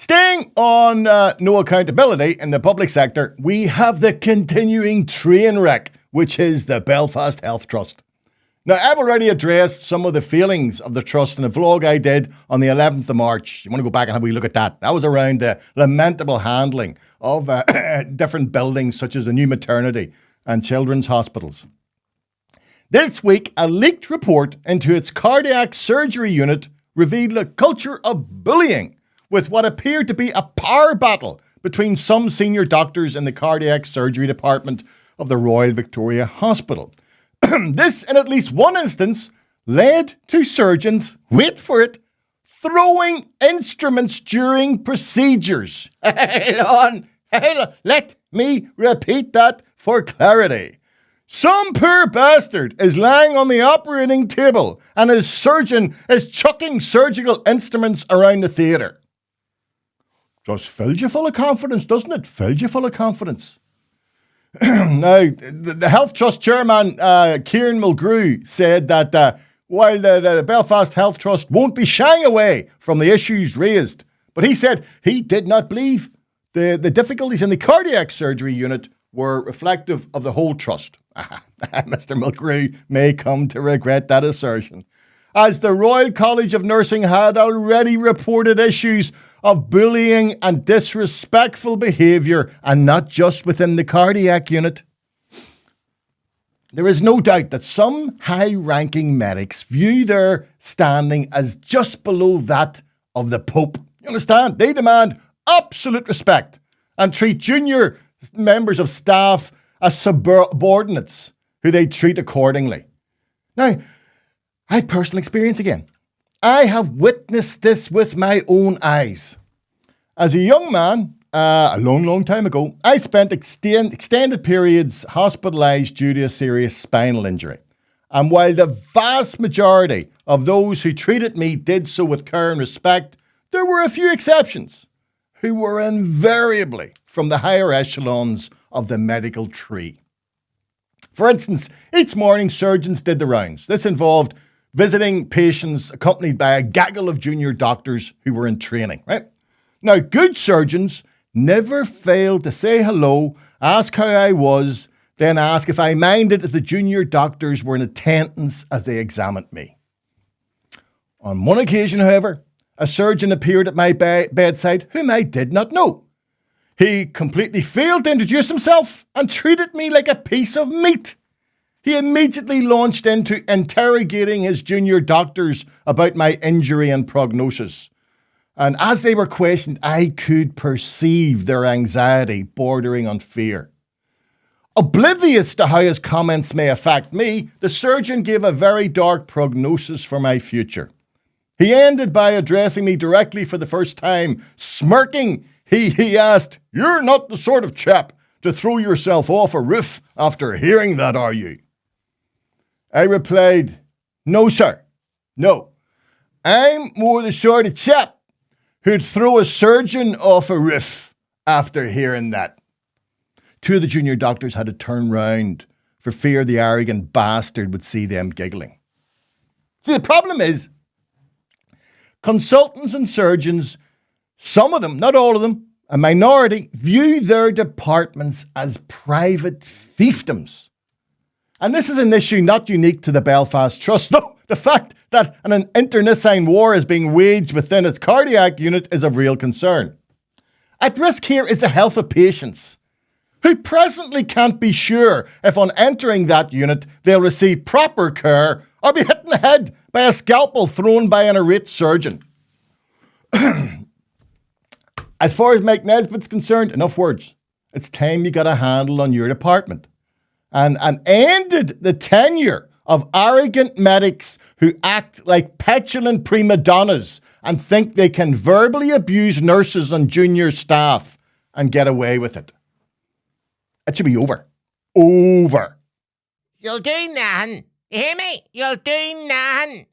Staying on no accountability in the public sector, we have the continuing train wreck, which is the Belfast Health Trust. Now, I've already addressed some of the feelings of the trust in a vlog I did on the 11th of March. You want to go back and have a wee look at that? That was around the lamentable handling of different buildings, such as the new maternity and children's hospitals. This week, a leaked report into its cardiac surgery unit revealed a culture of bullying, with what appeared to be a power battle between some senior doctors in the cardiac surgery department of the Royal Victoria Hospital. This, in at least one instance, led to surgeons, wait for it, throwing instruments during procedures. Hold on, let me repeat that for clarity. Some poor bastard is lying on the operating table and his surgeon is chucking surgical instruments around the theatre. Just fills you full of confidence, doesn't it? Fills you full of confidence. Now, the Health Trust chairman, Kieran Mulgrew, said that while the Belfast Health Trust won't be shying away from the issues raised, but he said he did not believe the difficulties in the cardiac surgery unit were reflective of the whole trust. Mr. Mulgrew may come to regret that assertion, as the Royal College of Nursing had already reported issues of bullying and disrespectful behaviour, and not just within the cardiac unit. There is no doubt that some high-ranking medics view their standing as just below that of the Pope. You understand? They demand absolute respect and treat junior members of staff as subordinates who they treat accordingly. Now, I have personal experience again. I have witnessed this with my own eyes. As a young man, a long time ago, I spent extended periods hospitalised due to a serious spinal injury. And while the vast majority of those who treated me did so with care and respect, there were a few exceptions who were invariably from the higher echelons of the medical tree. For instance, each morning surgeons did the rounds. This involved visiting patients accompanied by a gaggle of junior doctors who were in training, right? Now, good surgeons never failed to say hello, ask how I was, then ask if I minded if the junior doctors were in attendance as they examined me. On one occasion, however, a surgeon appeared at my bedside whom I did not know. He completely failed to introduce himself and treated me like a piece of meat. He immediately launched into interrogating his junior doctors about my injury and prognosis. And as they were questioned, I could perceive their anxiety bordering on fear. Oblivious to how his comments may affect me, the surgeon gave a very dark prognosis for my future. He ended by addressing me directly for the first time. Smirking, he asked, "You're not the sort of chap to throw yourself off a roof after hearing that, are you?" I replied, "No, sir. No. I'm more the sort of chap who'd throw a surgeon off a roof after hearing that." Two of the junior doctors had to turn round for fear the arrogant bastard would see them giggling. See, the problem is, consultants and surgeons, some of them, not all of them, a minority, view their departments as private fiefdoms. And this is an issue not unique to the Belfast Trust. No, the fact that an internecine war is being waged within its cardiac unit is of real concern. At risk here is the health of patients, who presently can't be sure if on entering that unit they'll receive proper care or be hit in the head by a scalpel thrown by an irate surgeon. As far as Mike Nesbitt's concerned, enough words. It's time you got a handle on your department. And ended the tenure of arrogant medics who act like petulant prima donnas and think they can verbally abuse nurses and junior staff and get away with it. It should be over. Over. You'll do nothing. You hear me? You'll do nothing.